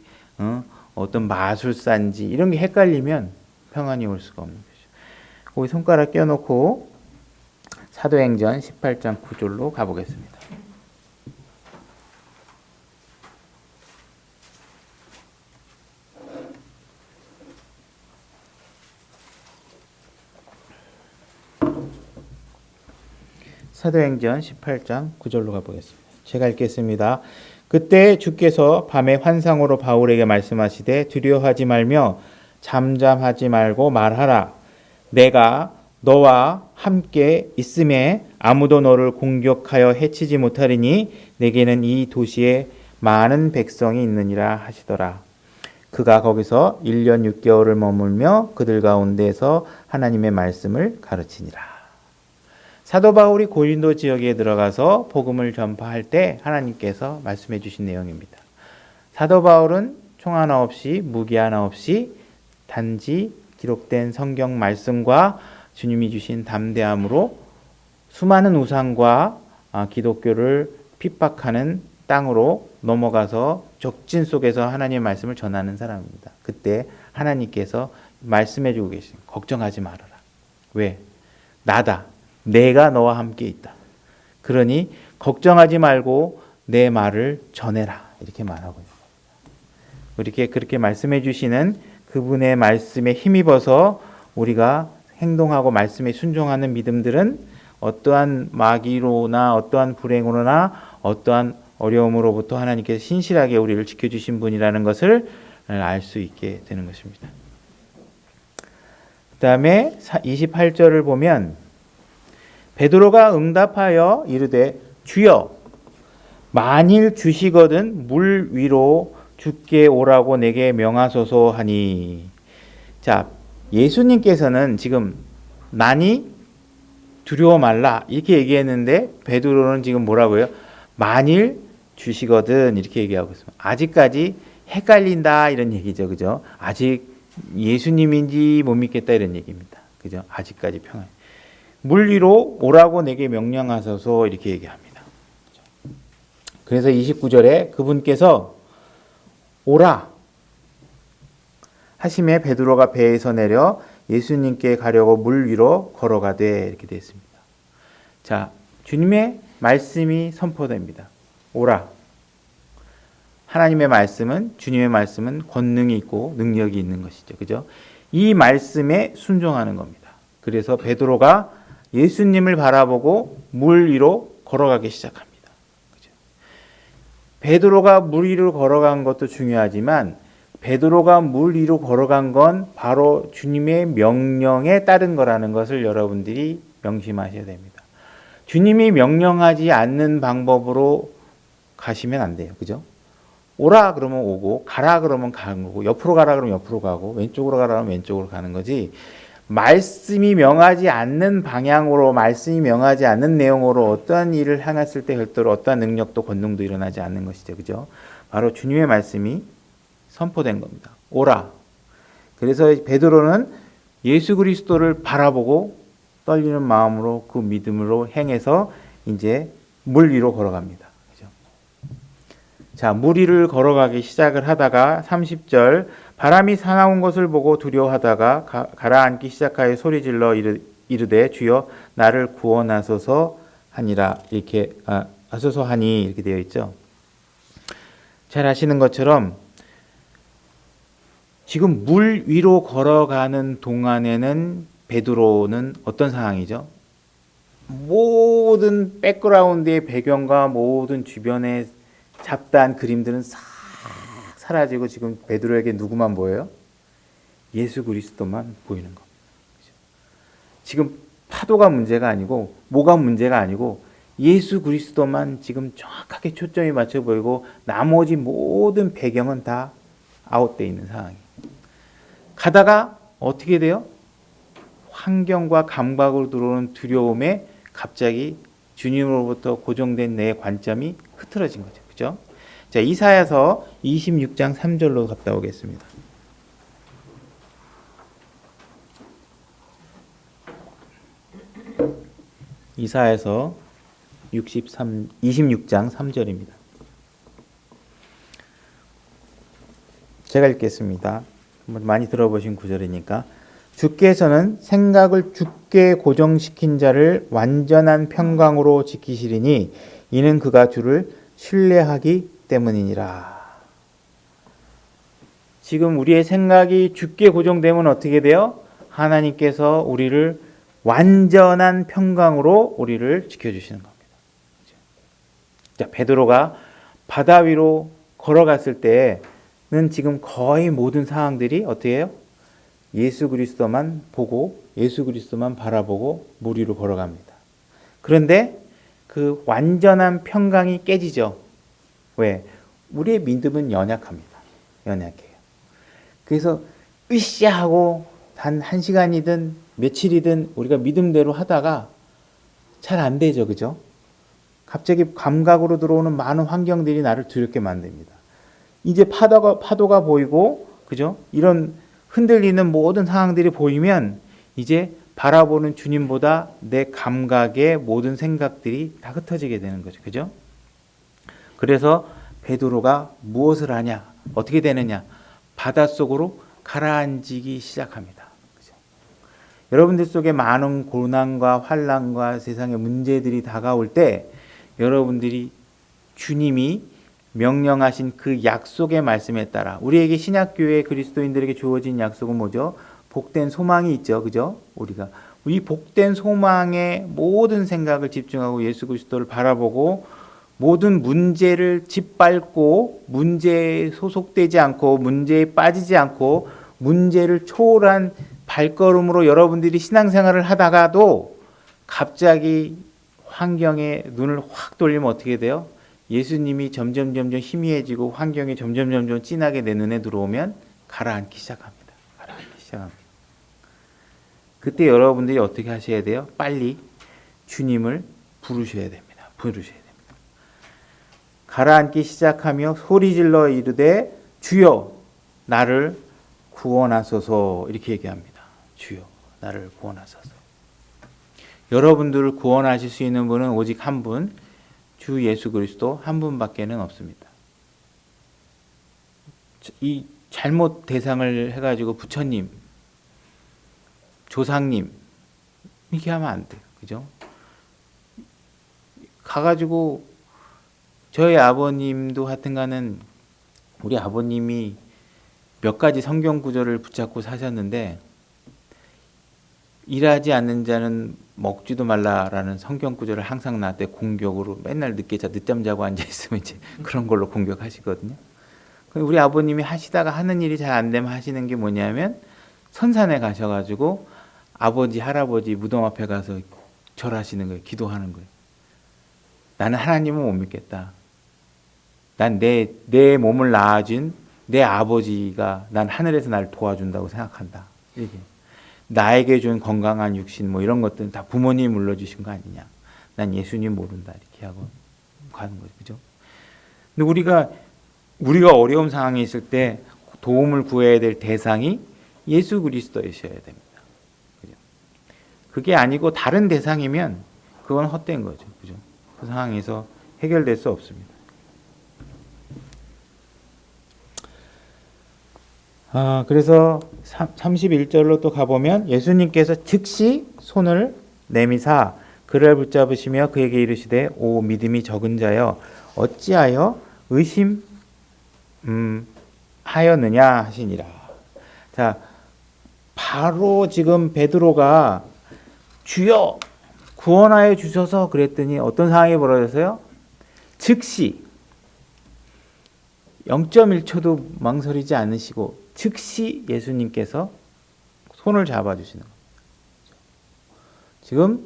어떤 마술사인지 이런 게 헷갈리면 평안이 올 수가 없는 거죠. 거기 손가락 껴놓고 사도행전 18장 9절로 가보겠습니다. 사도행전 18장 9절로 가보겠습니다. 제가 읽겠습니다. 그때 주께서 밤에 환상으로 바울에게 말씀하시되 두려워하지 말며 잠잠하지 말고 말하라. 내가 너와 함께 있음에 아무도 너를 공격하여 해치지 못하리니 내게는 이 도시에 많은 백성이 있느니라 하시더라. 그가 거기서 1년 6개월을 머물며 그들 가운데서 하나님의 말씀을 가르치니라. 사도 바울이 고린도 지역에 들어가서 복음을 전파할 때 하나님께서 말씀해 주신 내용입니다. 사도 바울은 총 하나 없이 무기 하나 없이 단지 기록된 성경 말씀과 주님이 주신 담대함으로 수많은 우상과 기독교를 핍박하는 땅으로 넘어가서 적진 속에서 하나님의 말씀을 전하는 사람입니다. 그때 하나님께서 말씀해 주고 계신 걱정하지 말아라. 왜? 나다. 내가 너와 함께 있다. 그러니 걱정하지 말고 내 말을 전해라. 이렇게 말하고 있는 겁니다. 이렇게 그렇게 말씀해 주시는 그분의 말씀에 힘입어서 우리가 행동하고 말씀에 순종하는 믿음들은 어떠한 마귀로나 어떠한 불행으로나 어떠한 어려움으로부터 하나님께서 신실하게 우리를 지켜주신 분이라는 것을 알 수 있게 되는 것입니다. 그 다음에 28절을 보면 베드로가 응답하여 이르되 주여 만일 주시거든 물 위로 죽게 오라고 내게 명하소서 하니. 자, 예수님께서는 지금 나니 두려워 말라 이렇게 얘기했는데 베드로는 지금 뭐라고요? 만일 주시거든 이렇게 얘기하고 있습니다. 아직까지 헷갈린다 이런 얘기죠. 그죠? 아직 예수님인지 못 믿겠다 이런 얘기입니다. 그죠? 아직까지 평안. 물 위로 오라고 내게 명령하소서 이렇게 얘기합니다. 그래서 29절에 그분께서 오라 하심에 베드로가 배에서 내려 예수님께 가려고 물 위로 걸어가되 이렇게 되어 있습니다. 자, 주님의 말씀이 선포됩니다. 오라. 하나님의 말씀은 주님의 말씀은 권능이 있고 능력이 있는 것이죠. 그죠? 이 말씀에 순종하는 겁니다. 그래서 베드로가 예수님을 바라보고 물 위로 걸어가기 시작합니다. 그죠? 베드로가 물 위로 걸어간 것도 중요하지만 베드로가 물 위로 걸어간 건 바로 주님의 명령에 따른 거라는 것을 여러분들이 명심하셔야 됩니다. 주님이 명령하지 않는 방법으로 가시면 안 돼요. 그죠? 오라 그러면 오고 가라 그러면 가는 거고 옆으로 가라 그러면 옆으로 가고 왼쪽으로 가라 그러면 왼쪽으로 가는 거지. 말씀이 명하지 않는 방향으로 말씀이 명하지 않는 내용으로 어떠한 일을 행했을 때 별도로 어떠한 능력도 권능도 일어나지 않는 것이죠. 그죠? 바로 주님의 말씀이 선포된 겁니다. 오라. 그래서 베드로는 예수 그리스도를 바라보고 떨리는 마음으로 그 믿음으로 행해서 이제 물 위로 걸어갑니다. 그죠? 자, 물 위를 걸어가기 시작을 하다가 30절 바람이 사나운 것을 보고 두려워하다가 가라앉기 시작하여 소리질러 이르되 주여 나를 구원하소서 하니라 이렇게 하소서 하니 이렇게 되어 있죠. 잘 아시는 것처럼 지금 물 위로 걸어가는 동안에는 베드로는 어떤 상황이죠? 모든 백그라운드의 배경과 모든 주변의 잡다한 그림들은 싹 사라지고 지금 베드로에게 누구만 보여요? 예수 그리스도만 보이는 겁니다. 지금 파도가 문제가 아니고 뭐가 문제가 아니고 예수 그리스도만 지금 정확하게 초점이 맞춰 보이고 나머지 모든 배경은 다 아웃되어 있는 상황이에요. 가다가 어떻게 돼요? 환경과 감각으로 들어오는 두려움에 갑자기 주님으로부터 고정된 내 관점이 흐트러진 거죠. 그죠? 자, 이사야서 26장 3절로 갔다 오겠습니다. 이사야서 26장 3절입니다. 제가 읽겠습니다. 많이 들어보신 구절이니까. 주께서는 생각을 주께 고정시킨 자를 완전한 평강으로 지키시리니 이는 그가 주를 신뢰하기 때문이니라. 지금 우리의 생각이 주께 고정되면 어떻게 돼요? 하나님께서 우리를 완전한 평강으로 우리를 지켜주시는 겁니다. 자, 베드로가 바다 위로 걸어갔을 때는 지금 거의 모든 상황들이 어떻게 해요? 예수 그리스도만 보고 예수 그리스도만 바라보고 물 위로 걸어갑니다. 그런데 그 완전한 평강이 깨지죠. 왜? 우리의 믿음은 연약합니다. 연약해요. 그래서 으쌰하고 단 1시간이든 며칠이든 우리가 믿음대로 하다가 잘 안 되죠. 그죠? 갑자기 감각으로 들어오는 많은 환경들이 나를 두렵게 만듭니다. 이제 파도가 보이고, 그죠? 이런 흔들리는 모든 상황들이 보이면 이제 바라보는 주님보다 내 감각의 모든 생각들이 다 흩어지게 되는 거죠. 그죠? 그래서 베드로가 무엇을 하냐? 어떻게 되느냐? 바닷속으로 가라앉기 시작합니다. 그죠? 여러분들 속에 많은 고난과 환난과 세상의 문제들이 다가올 때 여러분들이 주님이 명령하신 그 약속의 말씀에 따라 우리에게 신약교회 그리스도인들에게 주어진 약속은 뭐죠? 복된 소망이 있죠. 그죠? 우리 복된 소망에 모든 생각을 집중하고 예수 그리스도를 바라보고 모든 문제를 짓밟고 문제에 소속되지 않고 문제에 빠지지 않고 문제를 초월한 발걸음으로 여러분들이 신앙생활을 하다가도 갑자기 환경에 눈을 확 돌리면 어떻게 돼요? 예수님이 점점 희미해지고 환경이 점점 진하게 내 눈에 들어오면 가라앉기 시작합니다. 그때 여러분들이 어떻게 하셔야 돼요? 빨리 주님을 부르셔야 됩니다. 가라앉기 시작하며 소리질러 이르되 주여 나를 구원하소서 이렇게 얘기합니다. 주여 나를 구원하소서. 여러분들을 구원하실 수 있는 분은 오직 한 분, 주 예수 그리스도 한 분밖에는 없습니다. 이 잘못 대상을 해가지고 부처님, 조상님 이렇게 하면 안 돼요. 그죠? 가가지고 저희 아버님도 하여튼간은 우리 아버님이 몇 가지 성경 구절을 붙잡고 사셨는데 일하지 않는 자는 먹지도 말라라는 성경 구절을 항상 나한테 공격으로 맨날 늦잠 자고 앉아 있으면 이제 그런 걸로 공격하시거든요. 우리 아버님이 하시다가 하는 일이 잘 안 되면 하시는 게 뭐냐면 선산에 가셔가지고 아버지 할아버지 무덤 앞에 가서 절하시는 거예요. 기도하는 거예요. 나는 하나님은 못 믿겠다. 난 내 몸을 낳아준 내 아버지가 난 하늘에서 나를 도와준다고 생각한다. 이렇게. 나에게 준 건강한 육신 뭐 이런 것들은 다 부모님이 물려주신 거 아니냐. 난 예수님 모른다. 이렇게 하고 가는 거죠. 그죠? 근데 우리가 어려운 상황에 있을 때 도움을 구해야 될 대상이 예수 그리스도이셔야 됩니다. 그죠? 그게 아니고 다른 대상이면 그건 헛된 거죠. 그죠? 그 상황에서 해결될 수 없습니다. 그래서 31절로 또 가보면 예수님께서 즉시 손을 내미사 그를 붙잡으시며 그에게 이르시되 오 믿음이 적은 자여 어찌하여 의심하였느냐 하시니라. 자, 바로 지금 베드로가 주여 구원하여 주셔서 그랬더니 어떤 상황이 벌어졌어요? 즉시 0.1초도 망설이지 않으시고 즉시 예수님께서 손을 잡아주시는 겁니다. 지금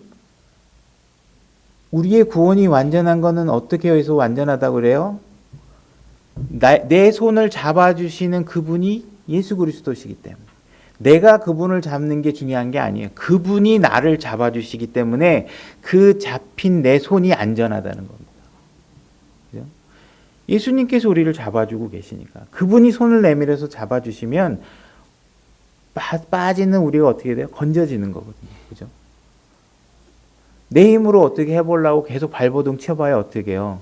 우리의 구원이 완전한 것은 어떻게 해서 완전하다고 그래요? 내 손을 잡아주시는 그분이 예수 그리스도시기 때문에 내가 그분을 잡는 게 중요한 게 아니에요. 그분이 나를 잡아주시기 때문에 그 잡힌 내 손이 안전하다는 겁니다. 그죠? 예수님께서 우리를 잡아주고 계시니까 그분이 손을 내밀어서 잡아주시면 빠지는 우리가 어떻게 돼요? 건져지는 거거든요. 그죠? 내 힘으로 어떻게 해보려고 계속 발버둥 쳐봐야 어떻게 해요?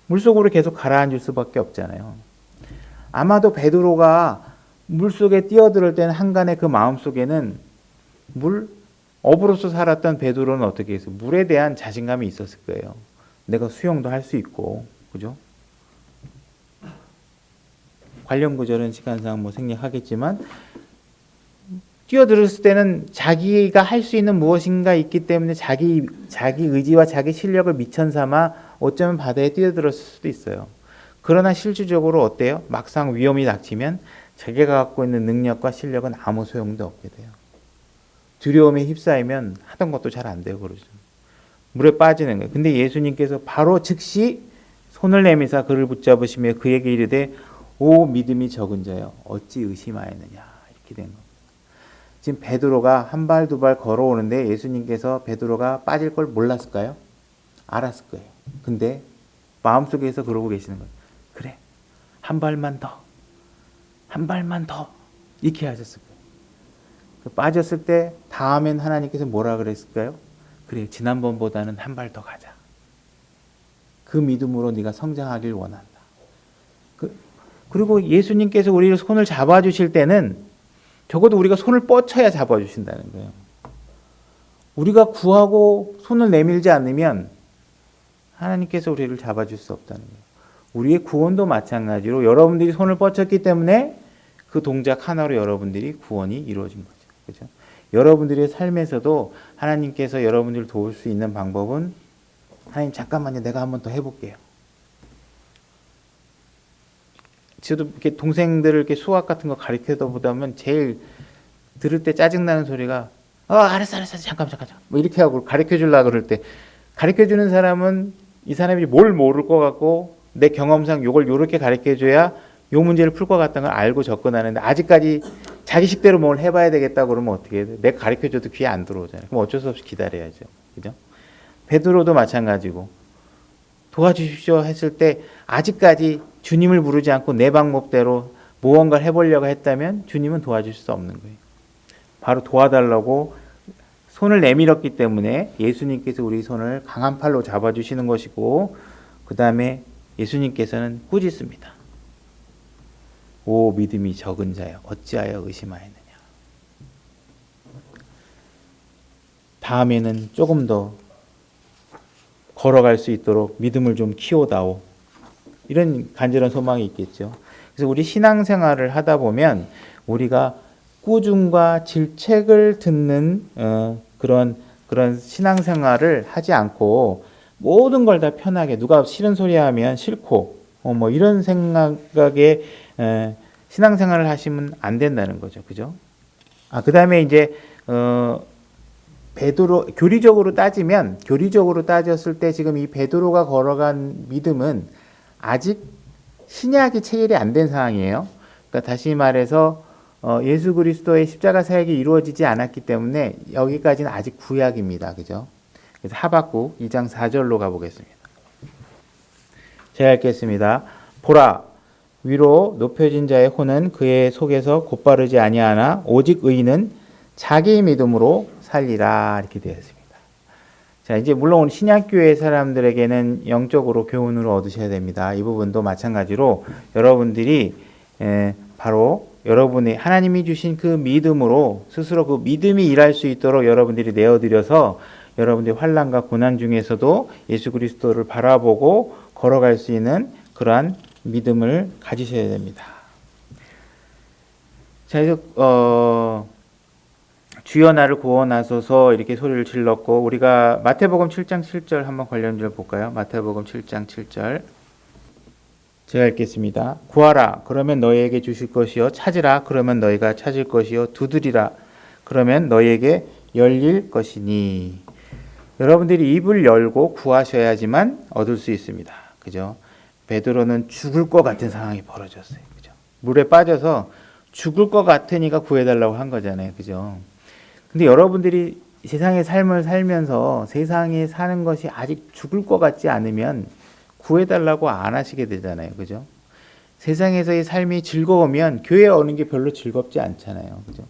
물속으로 계속 가라앉을 수밖에 없잖아요. 아마도 베드로가 물속에 뛰어들 때는 한간의 그 마음속에는 어부로서 살았던 베드로는 어떻게 했어요? 물에 대한 자신감이 있었을 거예요. 내가 수영도 할 수 있고, 그죠? 관련 구절은 시간상 생략하겠지만, 뛰어들었을 때는 자기가 할 수 있는 무엇인가 있기 때문에 자기 의지와 자기 실력을 미천 삼아 어쩌면 바다에 뛰어들었을 수도 있어요. 그러나 실질적으로 어때요? 막상 위험이 닥치면 자기가 갖고 있는 능력과 실력은 아무 소용도 없게 돼요. 두려움에 휩싸이면 하던 것도 잘 안 되고 그러죠. 물에 빠지는 거예요. 근데 예수님께서 바로 즉시 손을 내미사 그를 붙잡으시며 그에게 이르되 오 믿음이 적은 자여 어찌 의심하였느냐 이렇게 된 겁니다. 지금 베드로가 한 발 두 발 걸어오는데 예수님께서 베드로가 빠질 걸 몰랐을까요? 알았을 거예요. 근데 마음속에서 그러고 계시는 거예요. 그래 한 발만 더 이렇게 하셨을 거예요. 빠졌을 때 다음엔 하나님께서 뭐라 그랬을까요? 그래 지난번보다는 한 발 더 가자. 그 믿음으로 네가 성장하길 원한다. 그리고 예수님께서 우리를 손을 잡아주실 때는 적어도 우리가 손을 뻗쳐야 잡아주신다는 거예요. 우리가 구하고 손을 내밀지 않으면 하나님께서 우리를 잡아줄 수 없다는 거예요. 우리의 구원도 마찬가지로 여러분들이 손을 뻗쳤기 때문에 그 동작 하나로 여러분들이 구원이 이루어진 거죠. 그렇죠? 여러분들의 삶에서도 하나님께서 여러분들을 도울 수 있는 방법은 하나님 잠깐만요. 내가 한번 더 해볼게요. 저도 이렇게 동생들을 이렇게 수학 같은 거 가르쳐다 보다면 제일 들을 때 짜증나는 소리가 알았어 잠깐 이렇게 하고 가르쳐 주려고 그럴 때 가르쳐 주는 사람은 이 사람이 뭘 모를 것 같고 내 경험상 요걸 요렇게 가르쳐 줘야 요 문제를 풀 것 같다는 걸 알고 접근하는데 아직까지 자기 식대로 뭘 해봐야 되겠다고 그러면 어떻게 해야 돼? 내가 가르쳐 줘도 귀에 안 들어오잖아요. 그럼 어쩔 수 없이 기다려야죠. 그죠? 베드로도 마찬가지고 도와주십시오 했을 때 아직까지 주님을 부르지 않고 내 방법대로 무언가를 해보려고 했다면 주님은 도와줄 수 없는 거예요. 바로 도와달라고 손을 내밀었기 때문에 예수님께서 우리 손을 강한 팔로 잡아주시는 것이고 그 다음에 예수님께서는 꾸짖습니다. 오 믿음이 적은 자여 어찌하여 의심하였느냐. 다음에는 조금 더 걸어갈 수 있도록 믿음을 좀 키워다오. 이런 간절한 소망이 있겠죠. 그래서 우리 신앙생활을 하다 보면 우리가 꾸중과 질책을 듣는 그런 신앙생활을 하지 않고 모든 걸 다 편하게 누가 싫은 소리 하면 싫고 이런 생각에 신앙생활을 하시면 안 된다는 거죠. 그죠? 그다음에 이제 베드로 교리적으로 따졌을 때 지금 이 베드로가 걸어간 믿음은 아직 신약이 체결이 안 된 상황이에요. 그러니까 다시 말해서 예수 그리스도의 십자가 사역이 이루어지지 않았기 때문에 여기까지는 아직 구약입니다. 그죠? 그래서 하박국 2장 4절로 가보겠습니다. 제가 읽겠습니다. 보라 위로 높여진 자의 혼은 그의 속에서 곧바르지 아니하나 오직 의인은 자기 믿음으로 살리라 이렇게 되어 있습니다. 자, 이제 물론 신약교회 사람들에게는 영적으로 교훈을 얻으셔야 됩니다. 이 부분도 마찬가지로 여러분들이 바로 여러분의 하나님이 주신 그 믿음으로 스스로 그 믿음이 일할 수 있도록 여러분들이 내어드려서 여러분들의 환난과 고난 중에서도 예수 그리스도를 바라보고 걸어갈 수 있는 그러한 믿음을 가지셔야 됩니다. 자, 그래서 주여 나를 구원하소서 이렇게 소리를 질렀고 우리가 마태복음 7장 7절 한번 관련절 볼까요? 마태복음 7장 7절 제가 읽겠습니다. 구하라 그러면 너희에게 주실 것이요 찾으라 그러면 너희가 찾을 것이요 두드리라 그러면 너희에게 열릴 것이니. 여러분들이 입을 열고 구하셔야지만 얻을 수 있습니다. 그죠? 베드로는 죽을 것 같은 상황이 벌어졌어요. 그죠? 물에 빠져서 죽을 것 같으니까 구해달라고 한 거잖아요. 그죠? 근데 여러분들이 세상의 삶을 살면서 세상에 사는 것이 아직 죽을 것 같지 않으면 구해달라고 안 하시게 되잖아요. 그죠? 세상에서의 삶이 즐거우면 교회에 오는 게 별로 즐겁지 않잖아요. 그죠?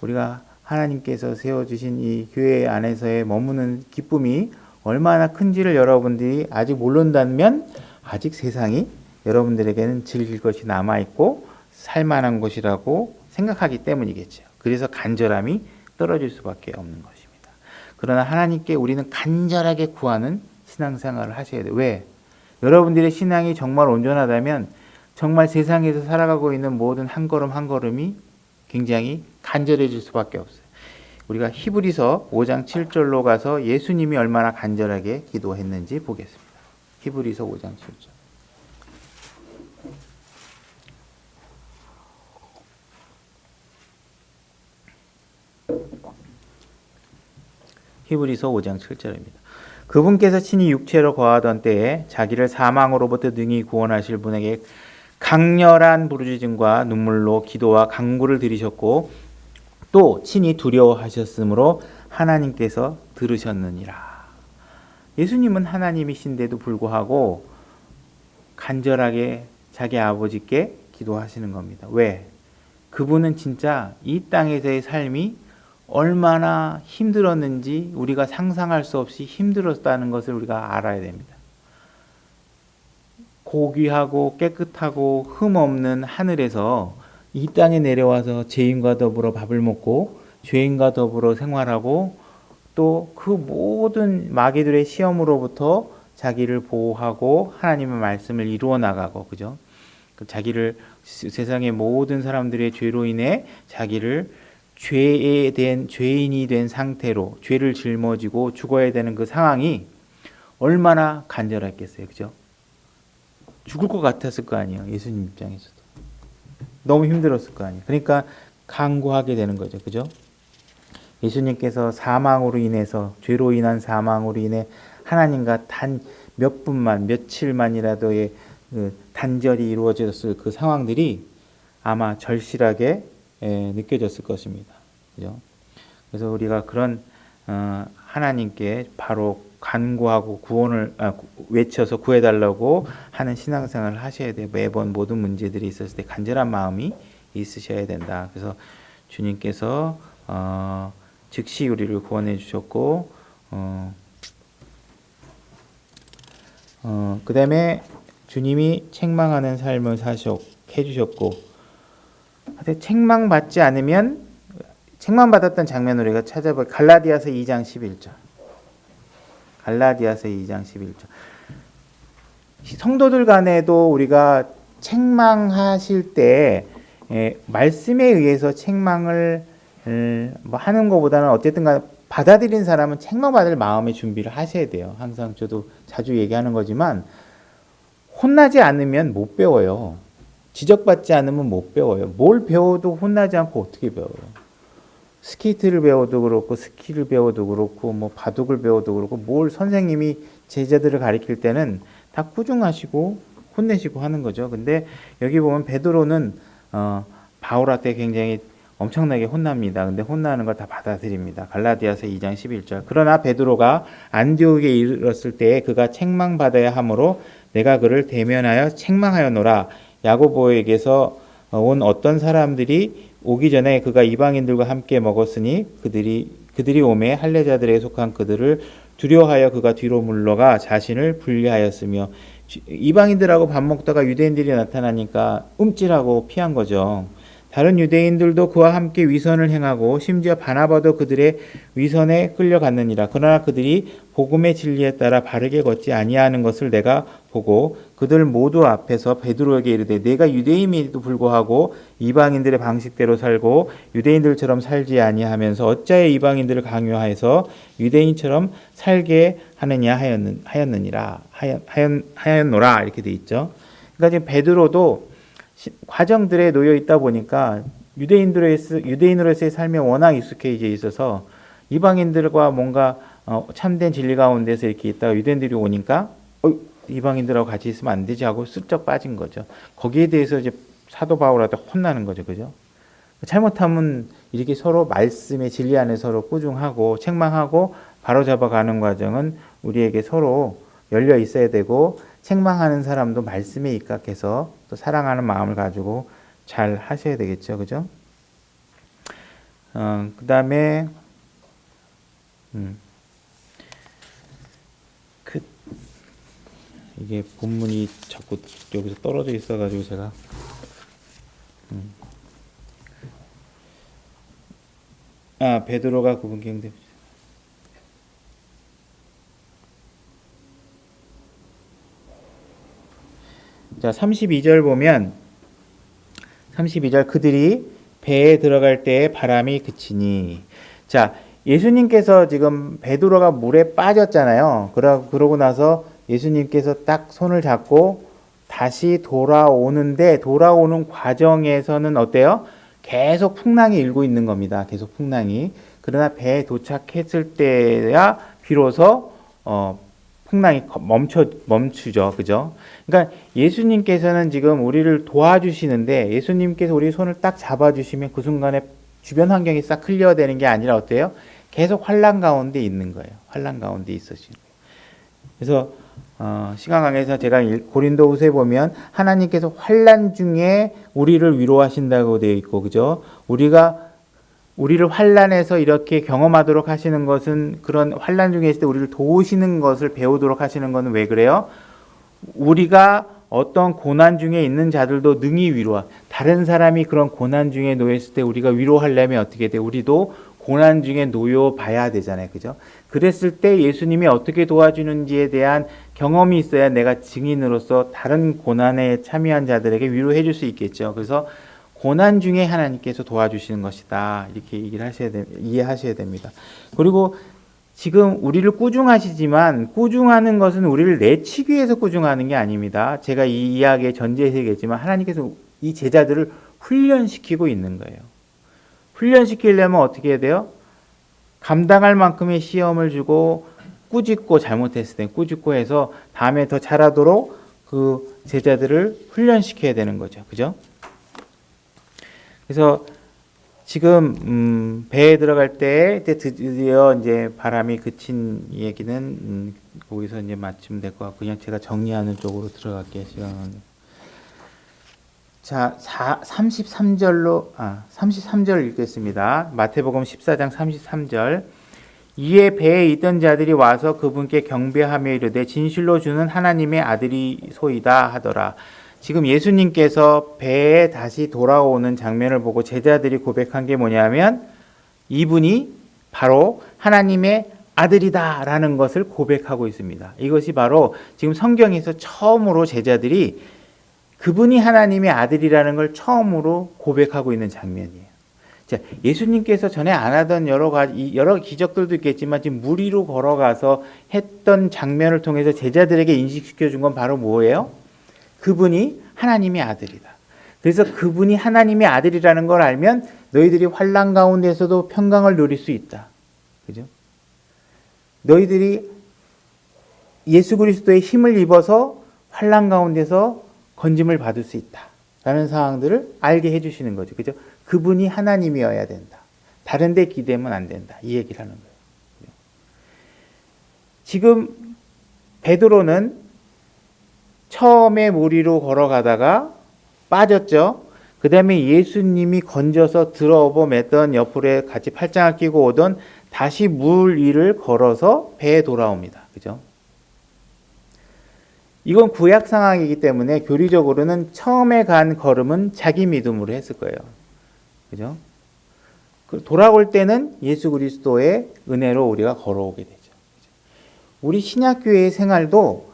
우리가 하나님께서 세워주신 이 교회 안에서의 머무는 기쁨이 얼마나 큰지를 여러분들이 아직 모른다면 아직 세상이 여러분들에게는 즐길 것이 남아있고 살만한 것이라고 생각하기 때문이겠죠. 그래서 간절함이 떨어질 수밖에 없는 것입니다. 그러나 하나님께 우리는 간절하게 구하는 신앙생활을 하셔야 돼요. 왜? 여러분들의 신앙이 정말 온전하다면 정말 세상에서 살아가고 있는 모든 한 걸음 한 걸음이 굉장히 간절해질 수밖에 없어요. 우리가 히브리서 5장 7절로 가서 예수님이 얼마나 간절하게 기도했는지 보겠습니다. 히브리서 5장 7절. 히브리서 5장 7절입니다. 그분께서 친히 육체로 거하던 때에 자기를 사망으로부터 능히 구원하실 분에게 강렬한 부르짖음과 눈물로 기도와 간구를 드리셨고 또 친히 두려워하셨으므로 하나님께서 들으셨느니라. 예수님은 하나님이신데도 불구하고 간절하게 자기 아버지께 기도하시는 겁니다. 왜? 그분은 진짜 이 땅에서의 삶이 얼마나 힘들었는지 우리가 상상할 수 없이 힘들었다는 것을 우리가 알아야 됩니다. 고귀하고 깨끗하고 흠 없는 하늘에서 이 땅에 내려와서 죄인과 더불어 밥을 먹고 죄인과 더불어 생활하고 또 그 모든 마귀들의 시험으로부터 자기를 보호하고 하나님의 말씀을 이루어 나가고, 그죠? 자기를 세상의 모든 사람들의 죄로 인해 자기를 죄인이 된 상태로 죄를 짊어지고 죽어야 되는 그 상황이 얼마나 간절했겠어요, 그죠? 죽을 것 같았을 거 아니에요, 예수님 입장에서도. 너무 힘들었을 거 아니에요. 그러니까 간구하게 되는 거죠, 그죠? 예수님께서 사망으로 인해서, 죄로 인한 사망으로 인해 하나님과 단 몇 분만, 며칠만이라도의 그 단절이 이루어졌을 그 상황들이 아마 절실하게 느껴졌을 것입니다. 그죠? 그래서 우리가 그런 하나님께 바로 간구하고 구원을 외쳐서 구해달라고 하는 신앙생활을 하셔야 돼요. 매번 모든 문제들이 있었을 때 간절한 마음이 있으셔야 된다. 그래서 주님께서 즉시 우리를 구원해 주셨고 그 다음에 주님이 책망하는 삶을 해주셨고, 책망받지 않으면, 책망받았던 장면을 우리가 찾아볼 갈라디아서 2장 11절. 갈라디아서 2장 11절. 성도들 간에도 우리가 책망하실 때 말씀에 의해서 책망을 하는 것보다는 어쨌든 간에 받아들인 사람은 책망받을 마음의 준비를 하셔야 돼요. 항상 저도 자주 얘기하는 거지만 혼나지 않으면 못 배워요. 지적받지 않으면 못 배워요. 뭘 배워도 혼나지 않고 어떻게 배워요? 스케이트를 배워도 그렇고 스키를 배워도 그렇고 뭐 바둑을 배워도 그렇고 뭘 선생님이 제자들을 가르칠 때는 다 꾸중하시고 혼내시고 하는 거죠. 근데 여기 보면 베드로는 바울한테 굉장히 엄청나게 혼납니다. 근데 혼나는 걸 다 받아들입니다. 갈라디아서 2장 11절. 그러나 베드로가 안디옥에 이르렀을 때에 그가 책망받아야 하므로 내가 그를 대면하여 책망하였노라. 야고보에게서 온 어떤 사람들이 오기 전에 그가 이방인들과 함께 먹었으니 그들이 오매 할례자들에 속한 그들을 두려워하여 그가 뒤로 물러가 자신을 분리하였으며, 이방인들하고 밥 먹다가 유대인들이 나타나니까 움찔하고 피한 거죠. 다른 유대인들도 그와 함께 위선을 행하고 심지어 바나바도 그들의 위선에 끌려갔느니라. 그러나 그들이 복음의 진리에 따라 바르게 걷지 아니하는 것을 내가 보고 그들 모두 앞에서 베드로에게 이르되 내가 유대인임에도 불구하고 이방인들의 방식대로 살고 유대인들처럼 살지 아니하면서 어찌하여 이방인들을 강요하여서 유대인처럼 살게 하느냐 하였노라. 이렇게 돼 있죠. 그러니까 지금 베드로도 과정들에 놓여 있다 보니까 유대인으로서의 삶에 워낙 익숙해져 있어서 이방인들과 뭔가 참된 진리 가운데서 이렇게 있다가 유대인들이 오니까 이방인들하고 같이 있으면 안 되지 하고 슬쩍 빠진 거죠. 거기에 대해서 이제 사도 바울한테 혼나는 거죠, 그죠? 잘못하면 이렇게 서로 말씀의 진리 안에 서로 꾸중하고 책망하고 바로잡아가는 과정은 우리에게 서로 열려 있어야 되고, 책망하는 사람도 말씀에 입각해서 또 사랑하는 마음을 가지고 잘 하셔야 되겠죠, 그죠? 그 다음에 이게 본문이 자꾸 여기서 떨어져 있어가지고 제가 베드로가 그분께 응답. 자, 32절 보면 32절 그들이 배에 들어갈 때 바람이 그치니. 자, 예수님께서 지금 베드로가 물에 빠졌잖아요. 그러고 나서 예수님께서 딱 손을 잡고 다시 돌아오는데 돌아오는 과정에서는 어때요? 계속 풍랑이 일고 있는 겁니다. 계속 풍랑이. 그러나 배에 도착했을 때야 비로소 풍랑이 멈추죠. 그죠? 그러니까 예수님께서는 지금 우리를 도와주시는데 예수님께서 우리 손을 딱 잡아주시면 그 순간에 주변 환경이 싹 클리어되는 게 아니라 어때요? 계속 환란 가운데 있는 거예요. 환란 가운데 있으시는 거예요. 그래서 시간 강에서 제가 고린도후서에 보면 하나님께서 환란 중에 우리를 위로하신다고 되어 있고, 그죠? 우리를 환란에서 이렇게 경험하도록 하시는 것은 그런 환란 중에 있을 때 우리를 도우시는 것을 배우도록 하시는 것은 왜 그래요? 우리가 어떤 고난 중에 있는 자들도 능히 다른 사람이 그런 고난 중에 놓여 있을 때 우리가 위로하려면 어떻게 돼? 우리도 고난 중에 놓여 봐야 되잖아요. 그죠? 그랬을 때 예수님이 어떻게 도와주는지에 대한 경험이 있어야 내가 증인으로서 다른 고난에 참여한 자들에게 위로해 줄 수 있겠죠. 그래서 고난 중에 하나님께서 도와주시는 것이다. 이렇게 이해하셔야 됩니다. 그리고 지금 우리를 꾸중하시지만 꾸중하는 것은 우리를 내치기 위해서 꾸중하는 게 아닙니다. 제가 이 이야기의 전제에서 얘기했지만 하나님께서 이 제자들을 훈련시키고 있는 거예요. 훈련시키려면 어떻게 해야 돼요? 감당할 만큼의 시험을 주고 꾸짖고 잘못했을 때 꾸짖고 해서 다음에 더 잘하도록 그 제자들을 훈련시켜야 되는 거죠. 그죠? 그래서 지금 배에 들어갈 때 드디어 이제 바람이 그친 얘기는 거기서 이제 마치면 될 것 같고 그냥 제가 정리하는 쪽으로 들어갈게요. 시간은. 자, 33절 읽겠습니다. 마태복음 14장 33절. 이에 배에 있던 자들이 와서 그분께 경배하며 이르되 진실로 주는 하나님의 아들이소이다 하더라. 지금 예수님께서 배에 다시 돌아오는 장면을 보고 제자들이 고백한 게 뭐냐면 이분이 바로 하나님의 아들이다라는 것을 고백하고 있습니다. 이것이 바로 지금 성경에서 처음으로 제자들이 그분이 하나님의 아들이라는 걸 처음으로 고백하고 있는 장면이에요. 자, 예수님께서 전에 안 하던 여러 기적들도 있겠지만 지금 물 위로 걸어가서 했던 장면을 통해서 제자들에게 인식시켜 준 건 바로 뭐예요? 그분이 하나님의 아들이다. 그래서 그분이 하나님의 아들이라는 걸 알면 너희들이 환난 가운데서도 평강을 누릴 수 있다. 그죠? 너희들이 예수 그리스도의 힘을 입어서 환난 가운데서 건짐을 받을 수 있다. 라는 상황들을 알게 해주시는 거죠. 그죠? 그분이 하나님이어야 된다. 다른 데 기대면 안 된다. 이 얘기를 하는 거예요. 지금 베드로는 처음에 물 위로 걸어가다가 빠졌죠. 그 다음에 예수님이 건져서 들어오고 맸던 옆으로 같이 팔짱을 끼고 오던 다시 물 위를 걸어서 배에 돌아옵니다. 그죠? 이건 구약 상황이기 때문에 교리적으로는 처음에 간 걸음은 자기 믿음으로 했을 거예요. 그죠? 돌아올 때는 예수 그리스도의 은혜로 우리가 걸어오게 되죠. 우리 신약교회의 생활도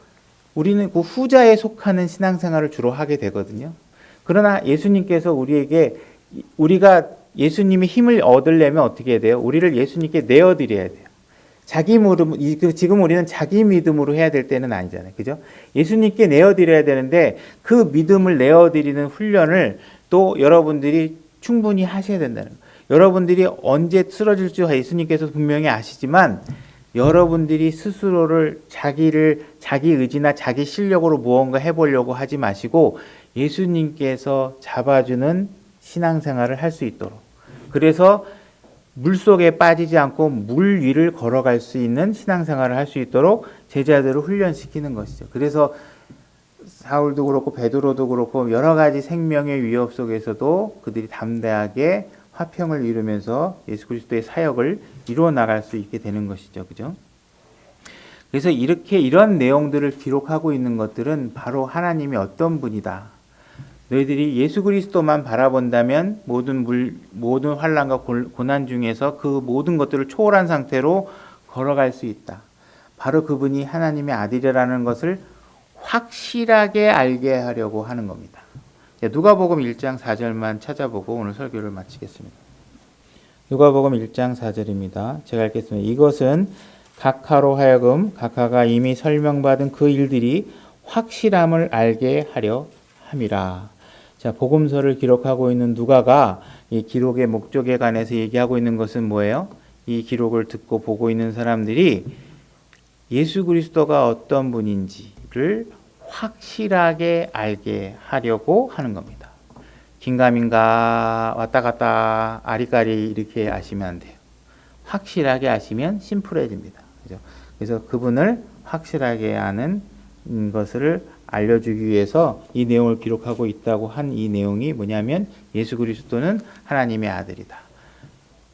우리는 그 후자에 속하는 신앙생활을 주로 하게 되거든요. 그러나 예수님께서 우리가 예수님의 힘을 얻으려면 어떻게 해야 돼요? 우리를 예수님께 내어드려야 돼요. 지금 우리는 자기 믿음으로 해야 될 때는 아니잖아요. 그죠? 예수님께 내어드려야 되는데 그 믿음을 내어드리는 훈련을 또 여러분들이 충분히 하셔야 된다는 거예요. 여러분들이 언제 쓰러질 줄 예수님께서 분명히 아시지만 여러분들이 스스로를 자기 의지나 자기 실력으로 무언가 해보려고 하지 마시고 예수님께서 잡아주는 신앙생활을 할 수 있도록 그래서 물속에 빠지지 않고 물 위를 걸어갈 수 있는 신앙생활을 할 수 있도록 제자들을 훈련시키는 것이죠. 그래서 사울도 그렇고 베드로도 그렇고 여러 가지 생명의 위협 속에서도 그들이 담대하게 화평을 이루면서 예수 그리스도의 사역을 이루어 나갈 수 있게 되는 것이죠. 그죠? 그래서 이렇게 이런 내용들을 기록하고 있는 것들은 바로 하나님이 어떤 분이다. 너희들이 예수 그리스도만 바라본다면 모든 환난과 고난 중에서 그 모든 것들을 초월한 상태로 걸어갈 수 있다. 바로 그분이 하나님의 아들이라는 것을 확실하게 알게 하려고 하는 겁니다. 누가복음 1장 4절만 찾아보고 오늘 설교를 마치겠습니다. 누가복음 1장 4절입니다. 제가 읽겠습니다. 이것은 각하로 하여금 각하가 이미 설명받은 그 일들이 확실함을 알게 하려 함이라. 자, 복음서를 기록하고 있는 누가가 이 기록의 목적에 관해서 얘기하고 있는 것은 뭐예요? 이 기록을 듣고 보고 있는 사람들이 예수 그리스도가 어떤 분인지를 확실하게 알게 하려고 하는 겁니다. 긴가민가 왔다 갔다 아리까리 이렇게 아시면 안 돼요. 확실하게 아시면 심플해집니다. 그죠? 그래서 그분을 확실하게 아는 것을 알려주기 위해서 이 내용을 기록하고 있다고 한 이 내용이 뭐냐면 예수 그리스도는 하나님의 아들이다.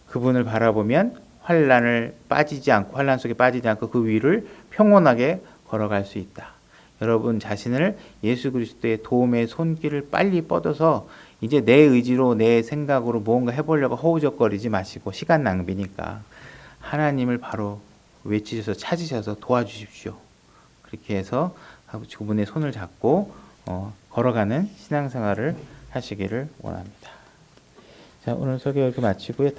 그분을 바라보면 환난 속에 빠지지 않고 그 위를 평온하게 걸어갈 수 있다. 여러분 자신을 예수 그리스도의 도움의 손길을 빨리 뻗어서 이제 내 의지로 내 생각으로 무언가 해보려고 허우적거리지 마시고 시간 낭비니까 하나님을 바로 외치셔서 찾으셔서 도와주십시오. 그렇게 해서 그분의 손을 잡고 걸어가는 신앙생활을 하시기를 원합니다. 자, 오늘 설교 이렇게 마치고요.